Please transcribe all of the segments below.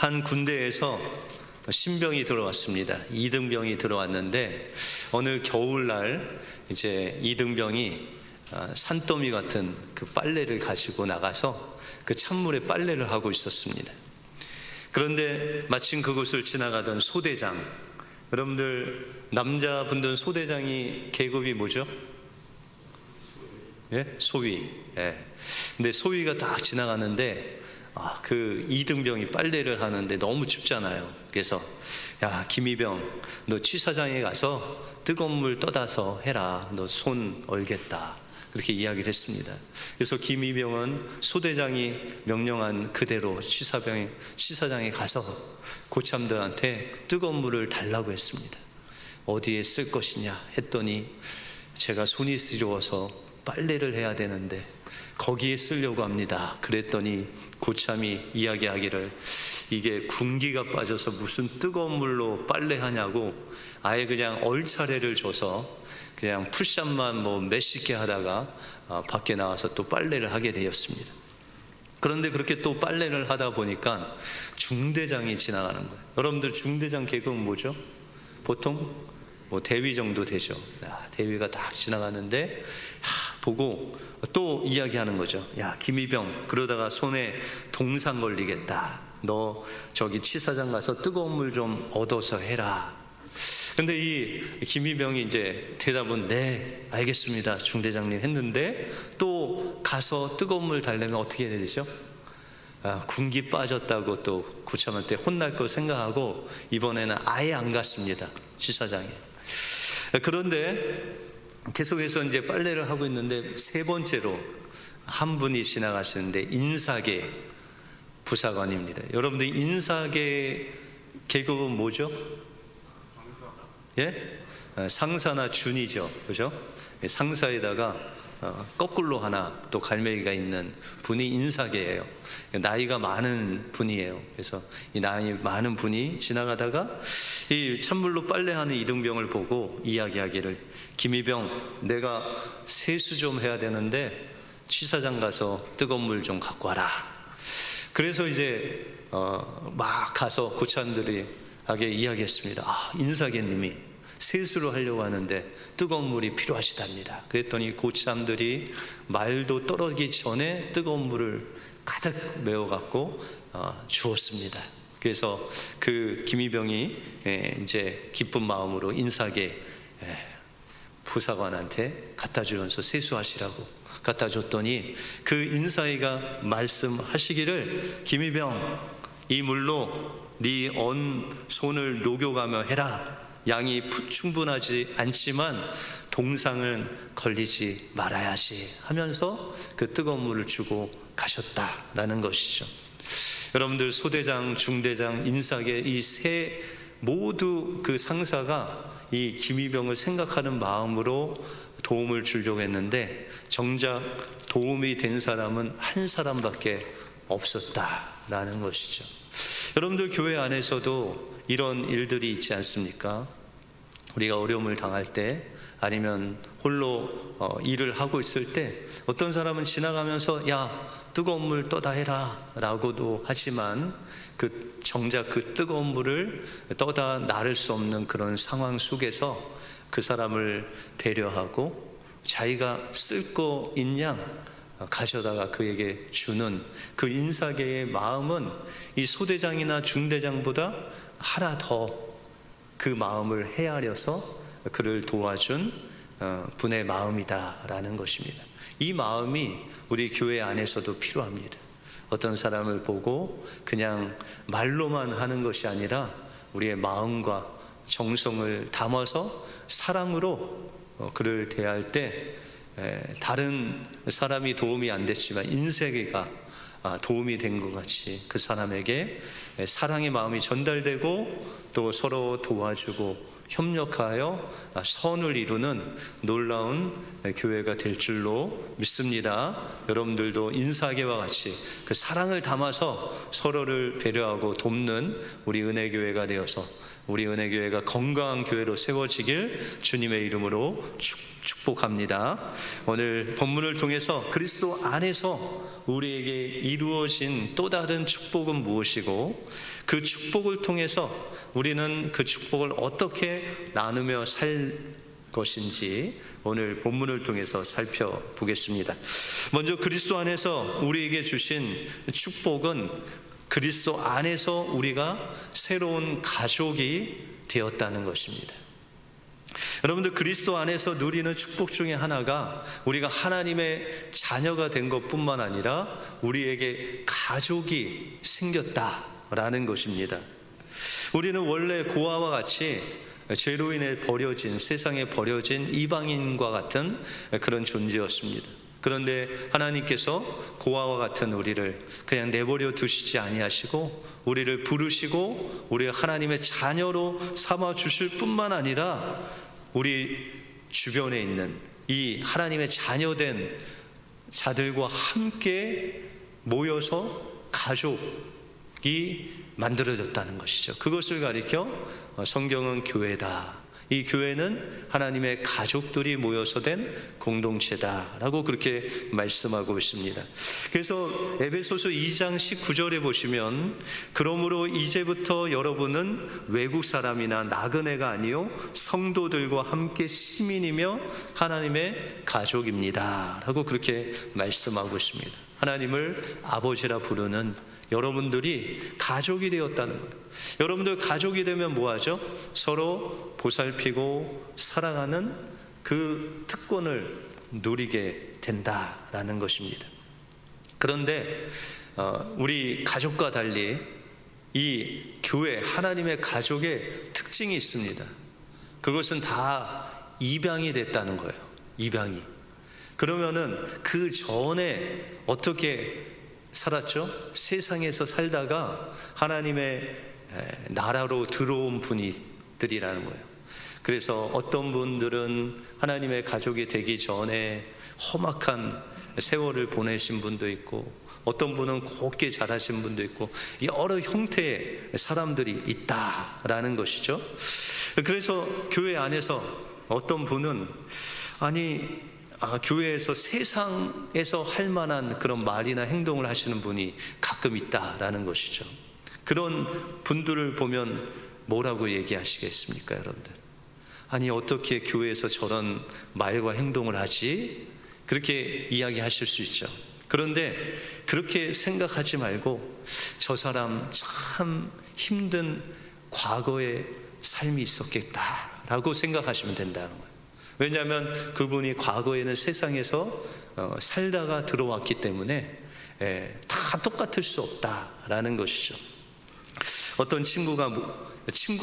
한 군대에서 신병이 들어왔습니다. 이등병이 들어왔는데 어느 겨울날 이제 이등병이 산더미 같은 그 빨래를 가지고 나가서 그 찬물에 빨래를 하고 있었습니다. 그런데 마침 그곳을 지나가던 소대장, 여러분들 남자분들 소대장이 계급이 뭐죠? 예? 소위. 예. 근데 소위가 딱 지나가는데 그 이등병이 빨래를 하는데 너무 춥잖아요. 그래서 야, 김이병, 너 취사장에 가서 뜨거운 물 떠다서 해라. 너 손 얼겠다. 그렇게 이야기를 했습니다. 그래서 김이병은 소대장이 명령한 그대로 취사장에 가서 고참들한테 뜨거운 물을 달라고 했습니다. 어디에 쓸 것이냐 했더니 제가 손이 시려워서 빨래를 해야 되는데 거기에 쓰려고 합니다. 그랬더니 고참이 이야기하기를 이게 군기가 빠져서 무슨 뜨거운 물로 빨래하냐고 아예 그냥 얼차례를 줘서 그냥 푸샷만 몇십 개 하다가 밖에 나와서 또 빨래를 하게 되었습니다. 그런데 그렇게 또 빨래를 하다 보니까 중대장이 지나가는 거예요. 여러분들 중대장 계급은 뭐죠? 보통 대위 정도 되죠. 대위가 딱 지나가는데 보고 또 이야기하는 거죠. 야, 김이병, 그러다가 손에 동상 걸리겠다. 너 저기 취사장 가서 뜨거운 물 좀 얻어서 해라. 근데 이 김이병이 이제 대답은 네, 알겠습니다, 중대장님 했는데 또 가서 뜨거운 물 달래면 어떻게 해야 되죠? 군기 빠졌다고 또 고참한테 혼날 거 생각하고 이번에는 아예 안 갔습니다, 취사장에. 그런데 계속해서 이제 빨래를 하고 있는데 세 번째로 한 분이 지나가시는데 인사계 부사관입니다. 여러분들 인사계 계급은 뭐죠? 예? 상사나 준이죠. 그죠? 상사에다가 거꾸로 하나 또 갈매기가 있는 분이 인사계예요. 나이가 많은 분이에요. 그래서 이 나이 많은 분이 지나가다가 이 찬물로 빨래하는 이등병을 보고 이야기하기를 김이병, 내가 세수 좀 해야 되는데 취사장 가서 뜨거운 물 좀 갖고 와라. 그래서 이제 막 가서 고참들이 하게 이야기했습니다. 인사계님이 세수를 하려고 하는데 뜨거운 물이 필요하시답니다. 그랬더니 고참들이 말도 떨어지기 전에 뜨거운 물을 가득 메워갖고 주었습니다. 그래서 그 김이병이 이제 기쁜 마음으로 인사계 부사관한테 갖다 주면서 세수하시라고 갖다 줬더니 그 인사이가 말씀하시기를 김이병, 이 물로 네 손을 녹여가며 해라. 양이 충분하지 않지만 동상은 걸리지 말아야지 하면서 그 뜨거운 물을 주고 가셨다라는 것이죠. 여러분들 소대장, 중대장, 인사계 이 세 모두 그 상사가 이 김이병을 생각하는 마음으로 도움을 주려고 했는데 정작 도움이 된 사람은 한 사람밖에 없었다라는 것이죠. 여러분들 교회 안에서도 이런 일들이 있지 않습니까? 우리가 어려움을 당할 때 아니면 홀로 일을 하고 있을 때 어떤 사람은 지나가면서 야, 뜨거운 물 떠다 해라 라고도 하지만 정작 그 뜨거운 물을 떠다 나를 수 없는 그런 상황 속에서 그 사람을 배려하고 자기가 쓸 거 있냐 가져다가 그에게 주는 그 인사계의 마음은 이 소대장이나 중대장보다 하나 더 그 마음을 헤아려서 그를 도와준 분의 마음이다라는 것입니다. 이 마음이 우리 교회 안에서도 필요합니다. 어떤 사람을 보고 그냥 말로만 하는 것이 아니라 우리의 마음과 정성을 담아서 사랑으로 그를 대할 때 다른 사람이 도움이 안 됐지만 인사계가 도움이 된 것 같이 그 사람에게 사랑의 마음이 전달되고 또 서로 도와주고 협력하여 선을 이루는 놀라운 교회가 될 줄로 믿습니다. 여러분들도 인사계와 같이 그 사랑을 담아서 서로를 배려하고 돕는 우리 은혜교회가 되어서 우리 은혜교회가 건강한 교회로 세워지길 주님의 이름으로 축복합니다. 오늘 본문을 통해서 그리스도 안에서 우리에게 이루어진 또 다른 축복은 무엇이고 그 축복을 통해서 우리는 그 축복을 어떻게 나누며 살 것인지 오늘 본문을 통해서 살펴보겠습니다. 먼저 그리스도 안에서 우리에게 주신 축복은 그리스도 안에서 우리가 새로운 가족이 되었다는 것입니다. 여러분들, 그리스도 안에서 누리는 축복 중에 하나가 우리가 하나님의 자녀가 된 것뿐만 아니라 우리에게 가족이 생겼다라는 것입니다. 우리는 원래 고아와 같이 죄로 인해 버려진, 세상에 버려진 이방인과 같은 그런 존재였습니다. 그런데 하나님께서 고아와 같은 우리를 그냥 내버려 두시지 아니하시고 우리를 부르시고 우리를 하나님의 자녀로 삼아 주실 뿐만 아니라 우리 주변에 있는 이 하나님의 자녀된 자들과 함께 모여서 가족이 만들어졌다는 것이죠. 그것을 가리켜 성경은 교회다. 이 교회는 하나님의 가족들이 모여서 된 공동체다라고 그렇게 말씀하고 있습니다. 그래서 에베소서 2장 19절에 보시면 그러므로 이제부터 여러분은 외국 사람이나 나그네가 아니요 성도들과 함께 시민이며 하나님의 가족입니다 라고 그렇게 말씀하고 있습니다. 하나님을 아버지라 부르는 여러분들이 가족이 되었다는 거예요. 여러분들 가족이 되면 뭐하죠? 서로 보살피고 사랑하는 그 특권을 누리게 된다라는 것입니다. 그런데 우리 가족과 달리 이 교회, 하나님의 가족의 특징이 있습니다. 그것은 다 입양이 됐다는 거예요. 입양이. 그러면은 그 전에 어떻게 살았죠? 세상에서 살다가 하나님의 나라로 들어온 분들이라는 거예요. 그래서 어떤 분들은 하나님의 가족이 되기 전에 험악한 세월을 보내신 분도 있고 어떤 분은 곱게 자라신 분도 있고 여러 형태의 사람들이 있다라는 것이죠. 그래서 교회 안에서 어떤 분은 교회에서 세상에서 할 만한 그런 말이나 행동을 하시는 분이 가끔 있다라는 것이죠. 그런 분들을 보면 뭐라고 얘기하시겠습니까, 여러분들? 어떻게 교회에서 저런 말과 행동을 하지? 그렇게 이야기하실 수 있죠. 그런데 그렇게 생각하지 말고 저 사람 참 힘든 과거의 삶이 있었겠다라고 생각하시면 된다는 거예요. 왜냐하면 그분이 과거에는 세상에서 살다가 들어왔기 때문에 다 똑같을 수 없다라는 것이죠. 어떤 친구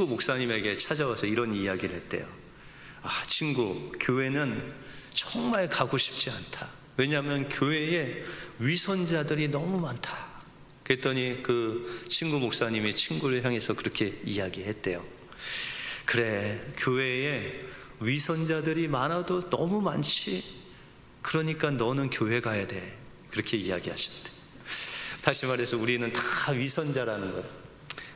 목사님에게 찾아와서 이런 이야기를 했대요. 친구, 교회는 정말 가고 싶지 않다. 왜냐하면 교회에 위선자들이 너무 많다. 그랬더니 그 친구 목사님이 친구를 향해서 그렇게 이야기했대요. 그래, 교회에 위선자들이 많아도 너무 많지. 그러니까 너는 교회 가야 돼. 그렇게 이야기하셨대. 다시 말해서 우리는 다 위선자라는 거예요.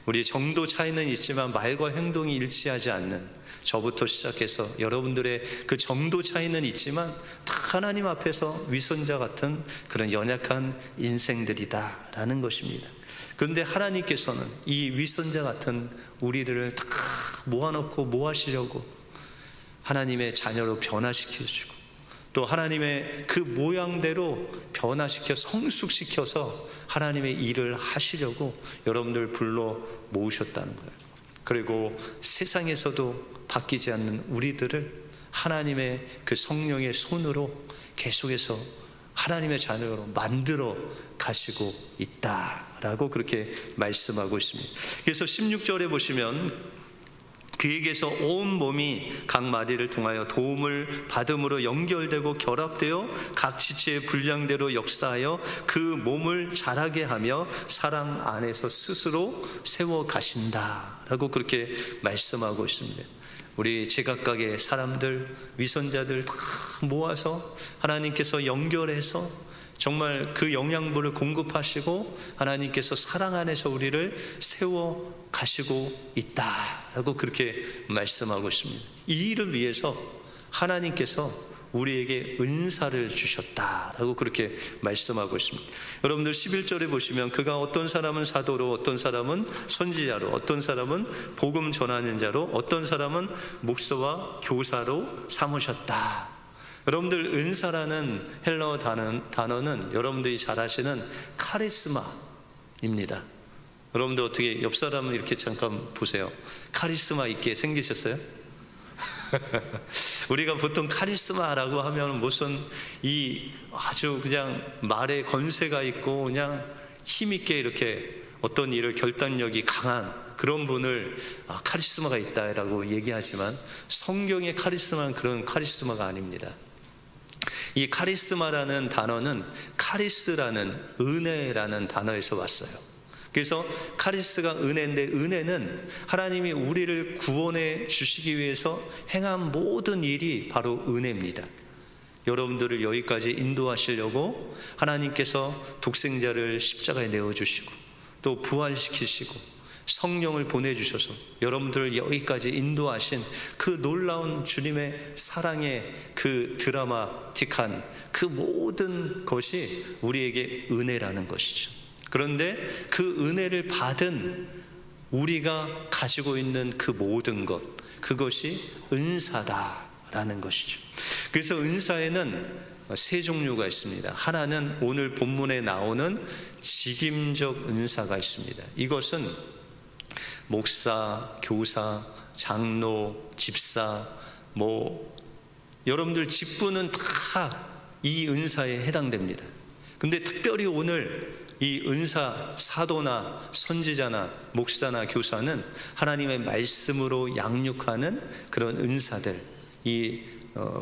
우리 정도 차이는 있지만 말과 행동이 일치하지 않는, 저부터 시작해서 여러분들의 그 정도 차이는 있지만 다 하나님 앞에서 위선자 같은 그런 연약한 인생들이다라는 것입니다. 그런데 하나님께서는 이 위선자 같은 우리들을 다 모아놓고 뭐 하시려고? 하나님의 자녀로 변화시켜주고 또 하나님의 그 모양대로 변화시켜 성숙시켜서 하나님의 일을 하시려고 여러분들 불러 모으셨다는 거예요. 그리고 세상에서도 바뀌지 않는 우리들을 하나님의 그 성령의 손으로 계속해서 하나님의 자녀로 만들어 가시고 있다라고 그렇게 말씀하고 있습니다. 그래서 16절에 보시면 그에게서 온 몸이 각 마디를 통하여 도움을 받음으로 연결되고 결합되어 각 지체의 분량대로 역사하여 그 몸을 자라게 하며 사랑 안에서 스스로 세워 가신다라고 그렇게 말씀하고 있습니다. 우리 제각각의 사람들, 위선자들 다 모아서 하나님께서 연결해서 정말 그 영양분을 공급하시고 하나님께서 사랑 안에서 우리를 세워 가시고 있다라고 그렇게 말씀하고 있습니다. 이 일을 위해서 하나님께서 우리에게 은사를 주셨다라고 그렇게 말씀하고 있습니다. 여러분들 11절에 보시면 그가 어떤 사람은 사도로, 어떤 사람은 선지자로, 어떤 사람은 복음 전하는 자로, 어떤 사람은 목사와 교사로 삼으셨다. 여러분들 은사라는 헬라어 단어는 여러분들이 잘 아시는 카리스마입니다. 여러분들 어떻게 옆 사람을 이렇게 잠깐 보세요. 카리스마 있게 생기셨어요? 우리가 보통 카리스마라고 하면 무슨 이 아주 그냥 말에 건세가 있고 그냥 힘있게 이렇게 어떤 일을 결단력이 강한 그런 분을 카리스마가 있다라고 얘기하지만 성경의 카리스마는 그런 카리스마가 아닙니다. 이 카리스마라는 단어는 카리스라는 은혜라는 단어에서 왔어요. 그래서 카리스가 은혜인데 하나님은 하나님이 우리를 구원해 주시기 위해서 행한 모든 일이 바로 은혜입니다. 여러분들을 여기까지 인도하시려고 하나님께서 독생자를 십자가에 내어주시고 또 부활시키시고 성령을 보내주셔서 여러분들을 여기까지 인도하신 그 놀라운 주님의 사랑의 그 드라마틱한 그 모든 것이 우리에게 은혜라는 것이죠. 그런데 그 은혜를 받은 우리가 가지고 있는 그 모든 것, 그것이 은사다라는 것이죠. 그래서 은사에는 세 종류가 있습니다. 하나는 오늘 본문에 나오는 직임적 은사가 있습니다. 이것은 목사, 교사, 장로, 집사, 여러분들 직분은 다 이 은사에 해당됩니다. 근데 특별히 오늘 이 은사, 사도나 선지자나 목사나 교사는 하나님의 말씀으로 양육하는 그런 은사들,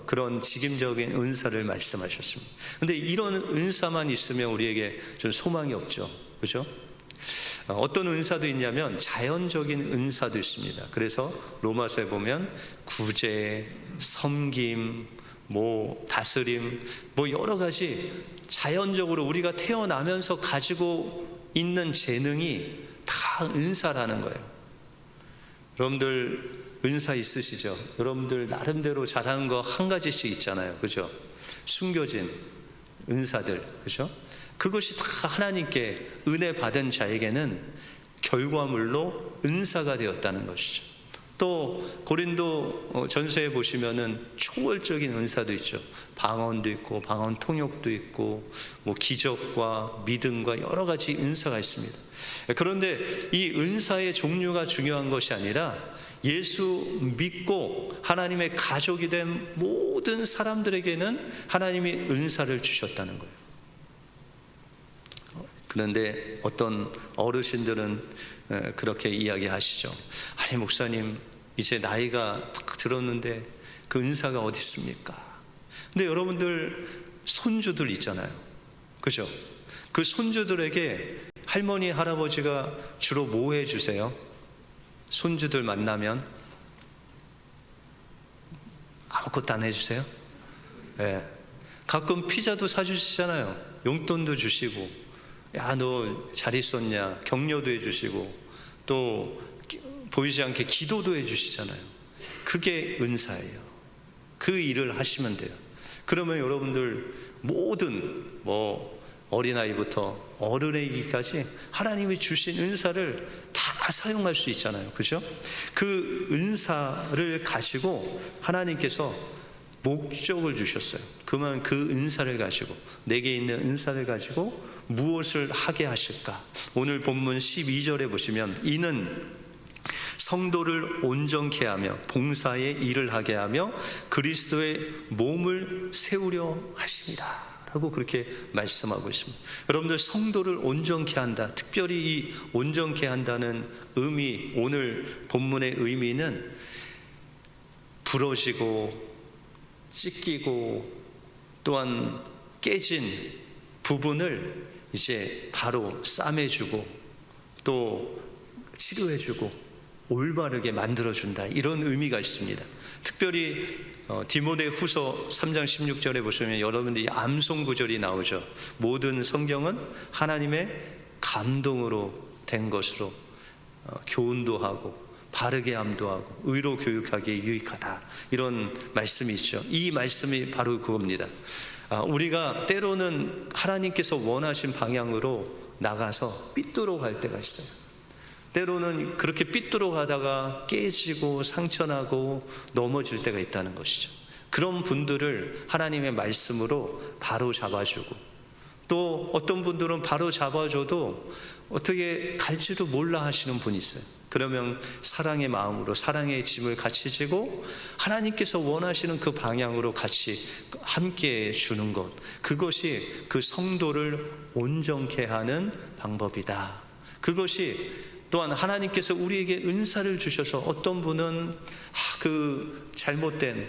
그런 직임적인 은사를 말씀하셨습니다. 근데 이런 은사만 있으면 우리에게 좀 소망이 없죠, 그렇죠? 어떤 은사도 있냐면 자연적인 은사도 있습니다. 그래서 로마서에 보면 구제, 섬김, 다스림, 여러 가지 자연적으로 우리가 태어나면서 가지고 있는 재능이 다 은사라는 거예요. 여러분들 은사 있으시죠? 여러분들 나름대로 잘하는 거 한 가지씩 있잖아요, 그죠? 숨겨진 은사들, 그죠? 그것이 다 하나님께 은혜 받은 자에게는 결과물로 은사가 되었다는 것이죠. 또 고린도 전서에 보시면은 초월적인 은사도 있죠. 방언도 있고 방언 통역도 있고 기적과 믿음과 여러 가지 은사가 있습니다. 그런데 이 은사의 종류가 중요한 것이 아니라 예수 믿고 하나님의 가족이 된 모든 사람들에게는 하나님이 은사를 주셨다는 거예요. 그런데 어떤 어르신들은 그렇게 이야기하시죠. 아니 목사님, 이제 나이가 딱 들었는데 그 은사가 어디 있습니까? 근데 여러분들 손주들 있잖아요, 그죠? 그 손주들에게 할머니, 할아버지가 주로 뭐 해주세요? 손주들 만나면 아무것도 안 해주세요? 네. 가끔 피자도 사주시잖아요. 용돈도 주시고, 야, 너 잘 있었냐? 격려도 해주시고, 또 보이지 않게 기도도 해주시잖아요. 그게 은사예요. 그 일을 하시면 돼요. 그러면 여러분들 모든 어린아이부터 어른에게까지 하나님이 주신 은사를 다 사용할 수 있잖아요, 그죠? 그 은사를 가지고 하나님께서 목적을 주셨어요. 그러면 그 은사를 가지고, 내게 있는 은사를 가지고 무엇을 하게 하실까? 오늘 본문 12절에 보시면 이는 성도를 온전케 하며 봉사의 일을 하게 하며 그리스도의 몸을 세우려 하십니다 라고 그렇게 말씀하고 있습니다. 여러분들 성도를 온전케 한다, 특별히 이 온전케 한다는 의미, 오늘 본문의 의미는 부러지고 찢기고 또한 깨진 부분을 이제 바로 싸매주고 또 치료해주고 올바르게 만들어준다, 이런 의미가 있습니다. 특별히 디모데 후서 3장 16절에 보시면 여러분들이 암송 구절이 나오죠. 모든 성경은 하나님의 감동으로 된 것으로 교훈도 하고 바르게 암도하고 의로 교육하기에 유익하다, 이런 말씀이 있죠. 이 말씀이 바로 그겁니다. 우리가 때로는 하나님께서 원하신 방향으로 나가서 삐뚤어 갈 때가 있어요. 때로는 그렇게 삐뚤어 가다가 깨지고 상처나고 넘어질 때가 있다는 것이죠. 그런 분들을 하나님의 말씀으로 바로 잡아주고, 또 어떤 분들은 바로 잡아줘도 어떻게 갈지도 몰라 하시는 분이 있어요. 그러면 사랑의 마음으로 사랑의 짐을 같이 지고 하나님께서 원하시는 그 방향으로 같이 함께 주는 것, 그것이 그 성도를 온전케 하는 방법이다. 그것이 또한 하나님께서 우리에게 은사를 주셔서 어떤 분은 그 잘못된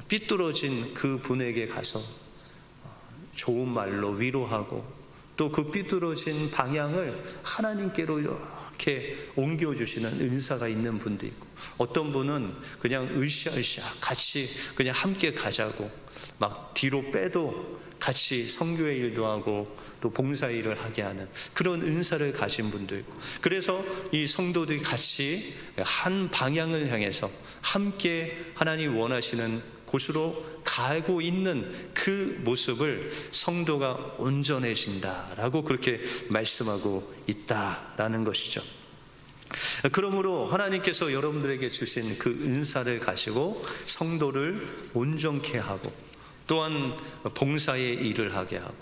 삐뚤어진 그 분에게 가서 좋은 말로 위로하고, 또 그 삐뚤어진 방향을 하나님께로 이렇게 옮겨주시는 은사가 있는 분도 있고, 어떤 분은 그냥 으쌰으쌰 같이 그냥 함께 가자고 막 뒤로 빼도 같이 선교의 일도 하고 또 봉사 일을 하게 하는 그런 은사를 가진 분도 있고, 그래서 이 성도들이 같이 한 방향을 향해서 함께 하나님 원하시는 곳으로 가고 있는 그 모습을 성도가 온전해진다라고 그렇게 말씀하고 있다라는 것이죠. 그러므로 하나님께서 여러분들에게 주신 그 은사를 가지고 성도를 온전케 하고, 또한 봉사의 일을 하게 하고,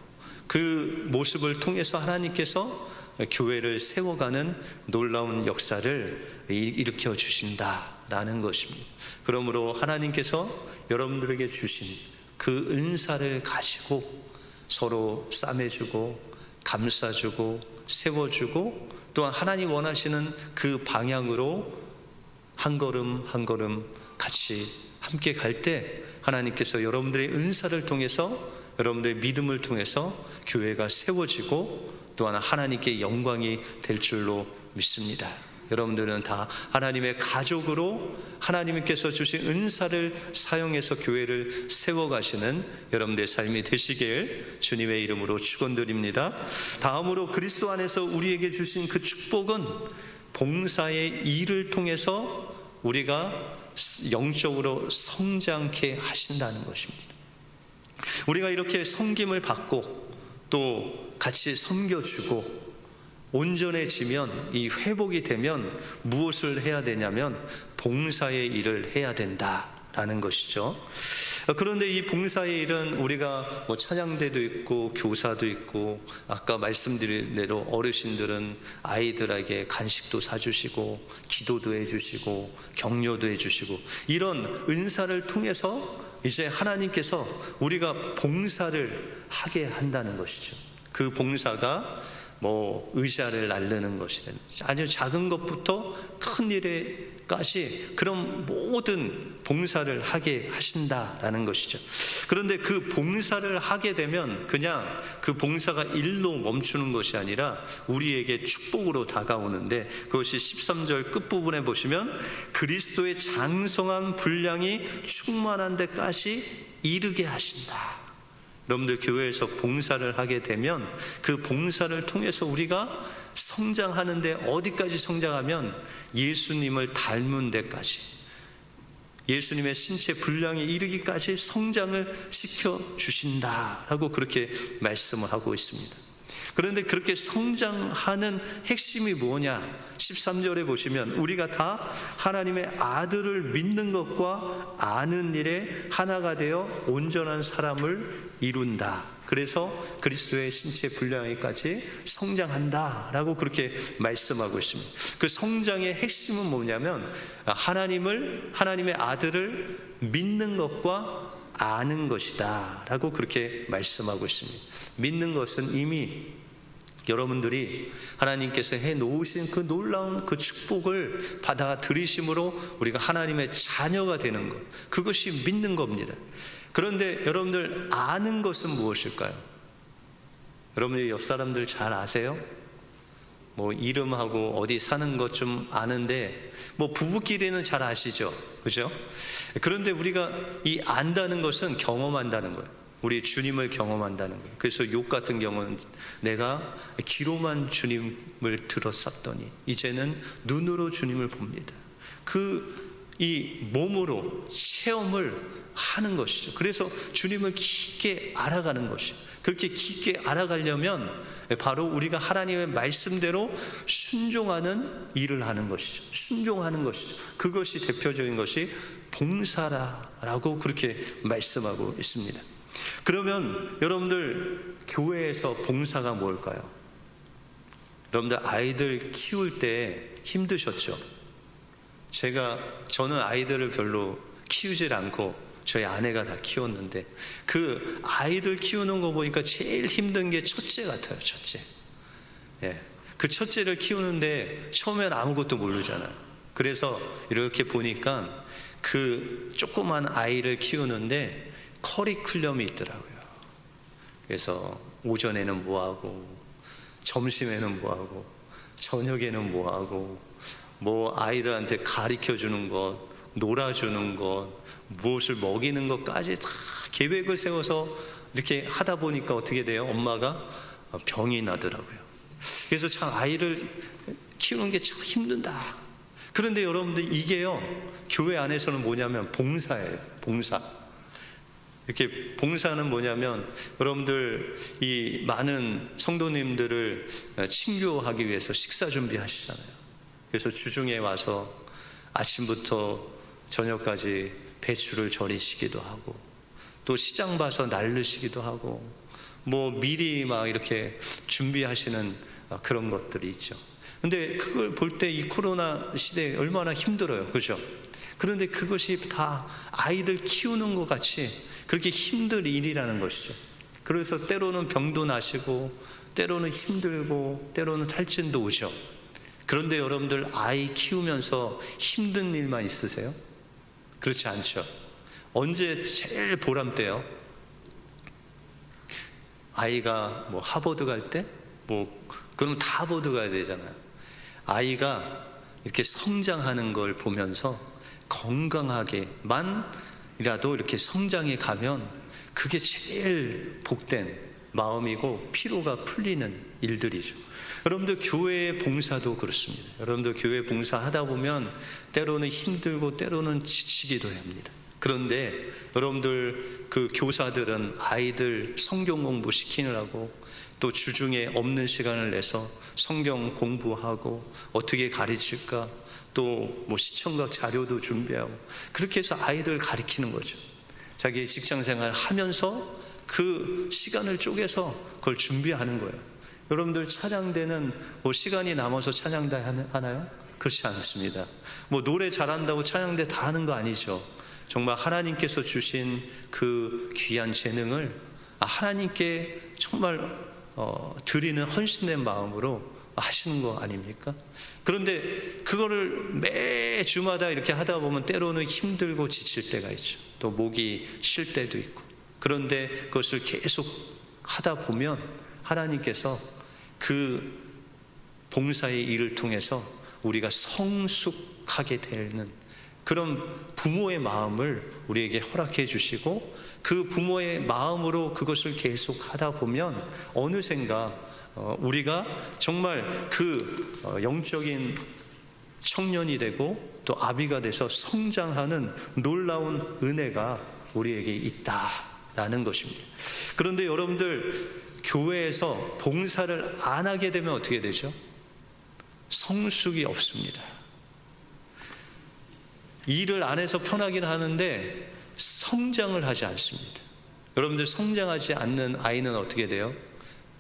그 모습을 통해서 하나님께서 교회를 세워가는 놀라운 역사를 일으켜 주신다라는 것입니다. 그러므로 하나님께서 여러분들에게 주신 그 은사를 가지고 서로 싸매주고 감싸주고 세워주고, 또한 하나님 원하시는 그 방향으로 한 걸음 한 걸음 같이 함께 갈 때 하나님께서 여러분들의 은사를 통해서, 여러분들의 믿음을 통해서 교회가 세워지고 또한 하나님께 영광이 될 줄로 믿습니다. 여러분들은 다 하나님의 가족으로 하나님께서 주신 은사를 사용해서 교회를 세워가시는 여러분들의 삶이 되시길 주님의 이름으로 축원드립니다. 다음으로 그리스도 안에서 우리에게 주신 그 축복은 봉사의 일을 통해서 우리가 영적으로 성장케 하신다는 것입니다. 우리가 이렇게 섬김을 받고 또 같이 섬겨주고 온전해지면, 이 회복이 되면 무엇을 해야 되냐면 봉사의 일을 해야 된다라는 것이죠. 그런데 이 봉사의 일은 우리가 찬양대도 있고 교사도 있고, 아까 말씀드린 대로 어르신들은 아이들에게 간식도 사주시고 기도도 해주시고 격려도 해주시고, 이런 은사를 통해서 이제 하나님께서 우리가 봉사를 하게 한다는 것이죠. 그 봉사가 의자를 나르는 것이라든지 아주 작은 것부터 큰 일에까지 그런 모든 봉사를 하게 하신다라는 것이죠. 그런데 그 봉사를 하게 되면 그냥 그 봉사가 일로 멈추는 것이 아니라 우리에게 축복으로 다가오는데, 그것이 13절 끝부분에 보시면 그리스도의 장성한 분량이 충만한 데까지 이르게 하신다. 여러분들 교회에서 봉사를 하게 되면 그 봉사를 통해서 우리가 성장하는데, 어디까지 성장하면 예수님을 닮은 데까지, 예수님의 신체 분량에 이르기까지 성장을 시켜주신다라고 그렇게 말씀을 하고 있습니다. 그런데 그렇게 성장하는 핵심이 뭐냐? 13절에 보시면 우리가 다 하나님의 아들을 믿는 것과 아는 일에 하나가 되어 온전한 사람을 이룬다. 그래서 그리스도의 신체 분량에까지 성장한다라고 그렇게 말씀하고 있습니다. 그 성장의 핵심은 뭐냐면 하나님의 아들을 믿는 것과 아는 것이다 라고 그렇게 말씀하고 있습니다. 믿는 것은 이미 여러분들이 하나님께서 해놓으신 그 놀라운 그 축복을 받아들이심으로 우리가 하나님의 자녀가 되는 것, 그것이 믿는 겁니다. 그런데 여러분들 아는 것은 무엇일까요? 여러분이 옆 사람들 잘 아세요? 뭐 이름하고 어디 사는 것 좀 아는데 뭐 부부끼리는 잘 아시죠, 그죠? 그런데 우리가 이 안다는 것은 경험한다는 거예요. 우리 주님을 경험한다는 거예요. 그래서 욥 같은 경우는 내가 귀로만 주님을 들었었더니 이제는 눈으로 주님을 봅니다. 이 몸으로 체험을 하는 것이죠. 그래서 주님을 깊게 알아가는 것이죠. 그렇게 깊게 알아가려면 바로 우리가 하나님의 말씀대로 순종하는 일을 하는 것이죠. 순종하는 것이죠. 그것이 대표적인 것이 봉사라고 그렇게 말씀하고 있습니다. 그러면 여러분들 교회에서 봉사가 뭘까요? 여러분들 아이들 키울 때 힘드셨죠? 저는 아이들을 별로 키우질 않고 저희 아내가 다 키웠는데 그 아이들 키우는 거 보니까 제일 힘든 게 첫째 같아요. 첫째. 예. 그 첫째를 키우는데 처음엔 아무것도 모르잖아요. 그래서 이렇게 보니까 그 조그만 아이를 키우는데 커리큘럼이 있더라고요. 그래서 오전에는 뭐하고 점심에는 뭐하고 저녁에는 뭐하고 뭐 아이들한테 가르쳐주는 것, 놀아주는 것, 무엇을 먹이는 것까지 다 계획을 세워서 이렇게 하다 보니까 어떻게 돼요? 엄마가 병이 나더라고요. 그래서 참 아이를 키우는 게 참 힘든다. 그런데 여러분들 이게요, 교회 안에서는 뭐냐면 봉사예요. 봉사. 이렇게 봉사는 뭐냐면 여러분들 이 많은 성도님들을 친교하기 위해서 식사 준비하시잖아요. 그래서 주중에 와서 아침부터 저녁까지 배추를 절이시기도 하고 또 시장 봐서 날르시기도 하고 뭐 미리 막 이렇게 준비하시는 그런 것들이 있죠. 근데 그걸 볼 때 이 코로나 시대에 얼마나 힘들어요. 그죠? 그런데 그것이 다 아이들 키우는 것 같이 그렇게 힘든 일이라는 것이죠. 그래서 때로는 병도 나시고 때로는 힘들고 때로는 탈진도 오죠. 그런데 여러분들 아이 키우면서 힘든 일만 있으세요? 그렇지 않죠. 언제 제일 보람돼요? 아이가 뭐 하버드 갈 때? 그럼 다 하버드 가야 되잖아요. 아이가 이렇게 성장하는 걸 보면서 건강하게만이라도 이렇게 성장해 가면 그게 제일 복된 마음이고 피로가 풀리는 일들이죠. 여러분들 교회 봉사도 그렇습니다. 여러분들 교회 봉사하다 보면 때로는 힘들고 때로는 지치기도 합니다. 그런데 여러분들 그 교사들은 아이들 성경 공부 시키느라고 또 주중에 없는 시간을 내서 성경 공부하고 어떻게 가르칠까 또 뭐 시청각 자료도 준비하고 그렇게 해서 아이들 가르치는 거죠. 자기 직장생활 하면서 그 시간을 쪼개서 그걸 준비하는 거예요. 여러분들 찬양대는 뭐 시간이 남아서 찬양대 하나요? 그렇지 않습니다. 뭐 노래 잘한다고 찬양대 다 하는 거 아니죠. 정말 하나님께서 주신 그 귀한 재능을 하나님께 정말 드리는 헌신된 마음으로 하시는 거 아닙니까? 그런데 그거를 매 주마다 이렇게 하다 보면 때로는 힘들고 지칠 때가 있죠. 또 목이 쉴 때도 있고. 그런데 그것을 계속 하다 보면 하나님께서 그 봉사의 일을 통해서 우리가 성숙하게 되는 그런 부모의 마음을 우리에게 허락해 주시고 그 부모의 마음으로 그것을 계속 하다 보면 어느샌가 우리가 정말 그 영적인 청년이 되고 또 아비가 돼서 성장하는 놀라운 은혜가 우리에게 있다라는 것입니다. 그런데 여러분들 교회에서 봉사를 안 하게 되면 어떻게 되죠? 성숙이 없습니다. 일을 안 해서 편하긴 하는데 성장을 하지 않습니다. 여러분들 성장하지 않는 아이는 어떻게 돼요?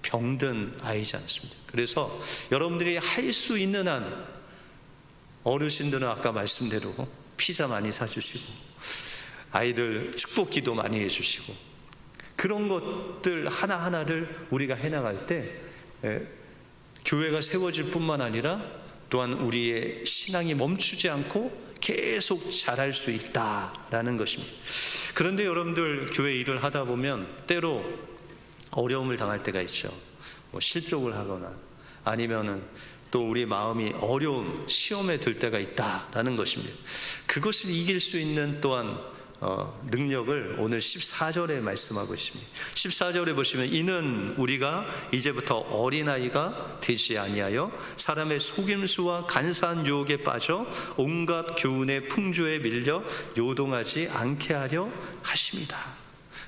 병든 아이지 않습니다. 그래서 여러분들이 할 수 있는 한 어르신들은 아까 말씀대로 피자 많이 사주시고 아이들 축복기도 많이 해주시고 그런 것들 하나하나를 우리가 해나갈 때 교회가 세워질 뿐만 아니라 또한 우리의 신앙이 멈추지 않고 계속 자랄 수 있다라는 것입니다. 그런데 여러분들 교회 일을 하다 보면 때로 어려움을 당할 때가 있죠. 뭐 실족을 하거나 아니면은 또 우리 마음이 어려운 시험에 들 때가 있다라는 것입니다. 그것을 이길 수 있는 또한 능력을 오늘 14절에 말씀하고 있습니다. 14절에 보시면 이는 우리가 이제부터 어린아이가 되지 아니하여 사람의 속임수와 간사한 유혹에 빠져 온갖 교훈의 풍조에 밀려 요동하지 않게 하려 하십니다.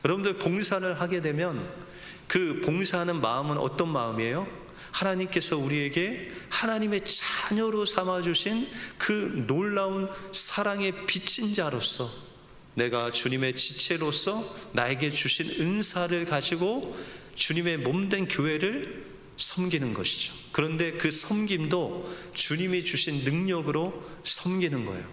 여러분들 봉사를 하게 되면 그 봉사하는 마음은 어떤 마음이에요? 하나님께서 우리에게 하나님의 자녀로 삼아주신 그 놀라운 사랑의 빚진 자로서, 내가 주님의 지체로서 나에게 주신 은사를 가지고 주님의 몸된 교회를 섬기는 것이죠. 그런데 그 섬김도 주님이 주신 능력으로 섬기는 거예요.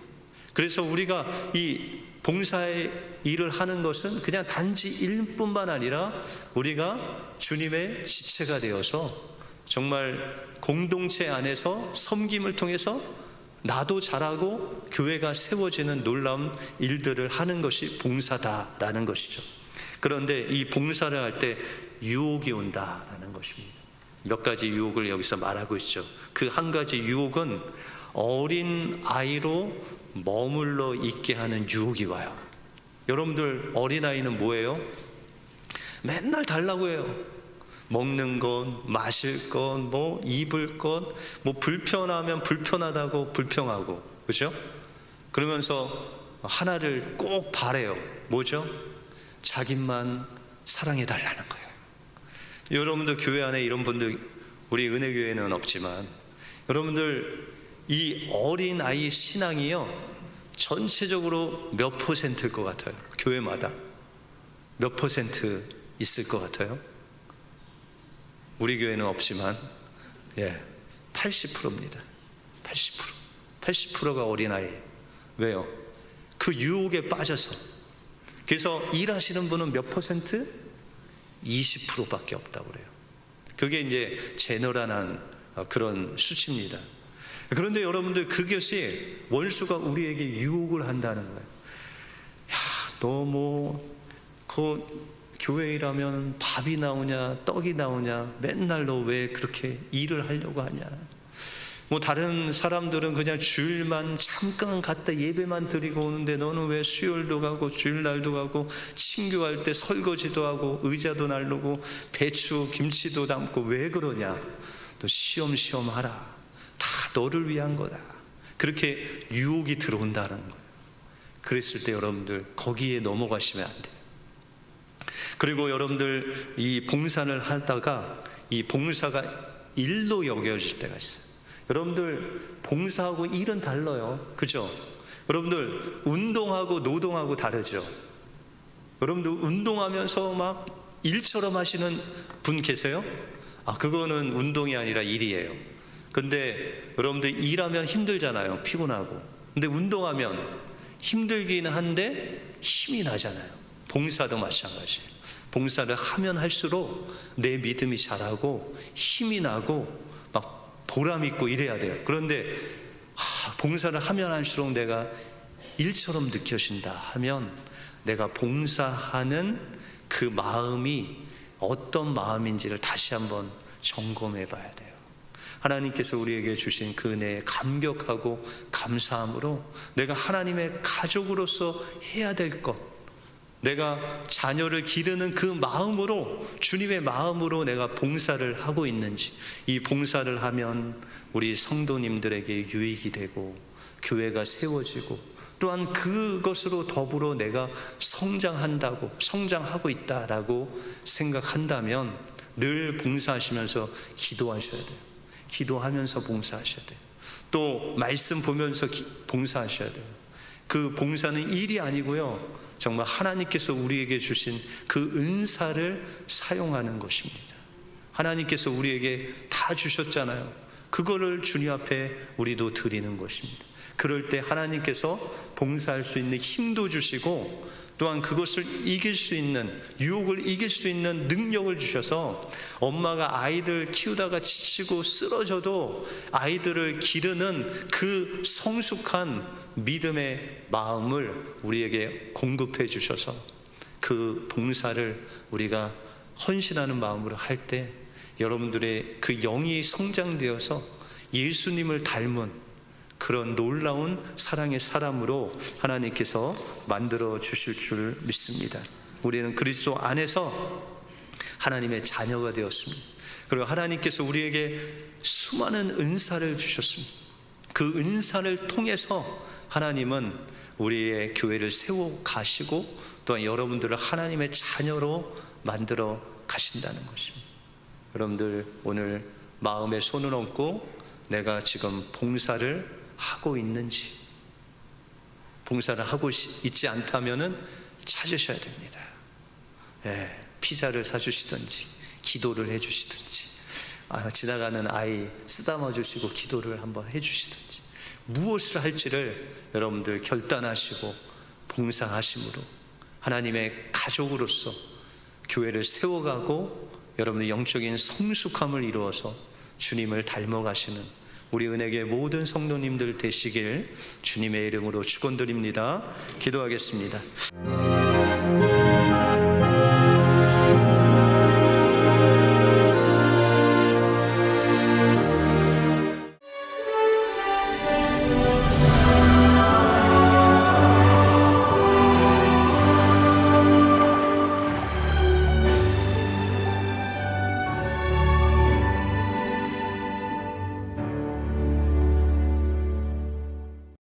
그래서 우리가 이 봉사의 일을 하는 것은 그냥 단지 일뿐만 아니라 우리가 주님의 지체가 되어서 정말 공동체 안에서 섬김을 통해서 나도 잘하고 교회가 세워지는 놀라운 일들을 하는 것이 봉사다라는 것이죠. 그런데 이 봉사를 할 때 유혹이 온다라는 것입니다. 몇 가지 유혹을 여기서 말하고 있죠. 그 한 가지 유혹은 어린 아이로 머물러 있게 하는 유혹이 와요. 여러분들 어린아이는 뭐예요? 맨날 달라고 해요. 먹는 것, 마실 것, 뭐 입을 것, 뭐 불편하면 불편하다고 불평하고, 그죠? 그러면서 하나를 꼭 바래요. 뭐죠? 자기만 사랑해 달라는 거예요. 여러분들 교회 안에 이런 분들, 우리 은혜교회는 없지만 여러분들 이 어린아이 신앙이요, 전체적으로 몇 퍼센트일 것 같아요? 교회마다 몇 퍼센트 있을 것 같아요? 우리 교회는 없지만 80%입니다. 80%가 어린아이예요. 왜요? 그 유혹에 빠져서. 그래서 일하시는 분은 몇 퍼센트? 20%밖에 없다고 그래요. 그게 이제 제너럴한 그런 수치입니다. 그런데 여러분들 그것이 원수가 우리에게 유혹을 한다는 거예요. 야, 너 뭐 교회 일하면 밥이 나오냐 떡이 나오냐, 맨날 너 왜 그렇게 일을 하려고 하냐. 뭐 다른 사람들은 그냥 주일만 잠깐 갔다 예배만 드리고 오는데 너는 왜 수요일도 가고 주일날도 가고 친교할 때 설거지도 하고 의자도 날르고 배추 김치도 담고 왜 그러냐. 너 시험시험 하라. 다 너를 위한 거다. 그렇게 유혹이 들어온다는 거예요. 그랬을 때 여러분들 거기에 넘어가시면 안 돼요. 그리고 여러분들 이 봉사를 하다가 이 봉사가 일로 여겨질 때가 있어요. 여러분들 봉사하고 일은 달라요. 그죠? 여러분들 운동하고 노동하고 다르죠? 여러분들 운동하면서 막 일처럼 하시는 분 계세요? 그거는 운동이 아니라 일이에요. 근데 여러분들 일하면 힘들잖아요. 피곤하고. 근데 운동하면 힘들기는 한데 힘이 나잖아요. 봉사도 마찬가지예요. 봉사를 하면 할수록 내 믿음이 자라고 힘이 나고 막 보람 있고 이래야 돼요. 그런데 봉사를 하면 할수록 내가 일처럼 느껴진다 하면 내가 봉사하는 그 마음이 어떤 마음인지를 다시 한번 점검해 봐야 돼요. 하나님께서 우리에게 주신 그 은혜에 감격하고 감사함으로 내가 하나님의 가족으로서 해야 될 것, 내가 자녀를 기르는 그 마음으로, 주님의 마음으로 내가 봉사를 하고 있는지, 이 봉사를 하면 우리 성도님들에게 유익이 되고 교회가 세워지고 또한 그것으로 더불어 내가 성장하고 있다라고 생각한다면 늘 봉사하시면서 기도하셔야 돼요. 기도하면서 봉사하셔야 돼요. 또 말씀 보면서 봉사하셔야 돼요. 그 봉사는 일이 아니고요, 정말 하나님께서 우리에게 주신 그 은사를 사용하는 것입니다. 하나님께서 우리에게 다 주셨잖아요. 그거를 주님 앞에 우리도 드리는 것입니다. 그럴 때 하나님께서 봉사할 수 있는 힘도 주시고 또한 그것을 이길 수 있는, 유혹을 이길 수 있는 능력을 주셔서 엄마가 아이들 키우다가 지치고 쓰러져도 아이들을 기르는 그 성숙한 믿음의 마음을 우리에게 공급해 주셔서 그 봉사를 우리가 헌신하는 마음으로 할 때 여러분들의 그 영이 성장되어서 예수님을 닮은 그런 놀라운 사랑의 사람으로 하나님께서 만들어 주실 줄 믿습니다. 우리는 그리스도 안에서 하나님의 자녀가 되었습니다. 그리고 하나님께서 우리에게 수많은 은사를 주셨습니다. 그 은사를 통해서 하나님은 우리의 교회를 세워 가시고 또한 여러분들을 하나님의 자녀로 만들어 가신다는 것입니다. 여러분들 오늘 마음에 손을 얹고 내가 지금 봉사를 하고 있는지, 봉사를 하고 있지 않다면은 찾으셔야 됩니다. 피자를 사주시든지 기도를 해주시든지, 지나가는 아이 쓰다마 주시고 기도를 한번 해주시든지, 무엇을 할지를 여러분들 결단하시고 봉사하심으로 하나님의 가족으로서 교회를 세워가고 여러분의 영적인 성숙함을 이루어서 주님을 닮아가시는 우리 은혜교회 모든 성도님들 되시길 주님의 이름으로 축원드립니다. 기도하겠습니다.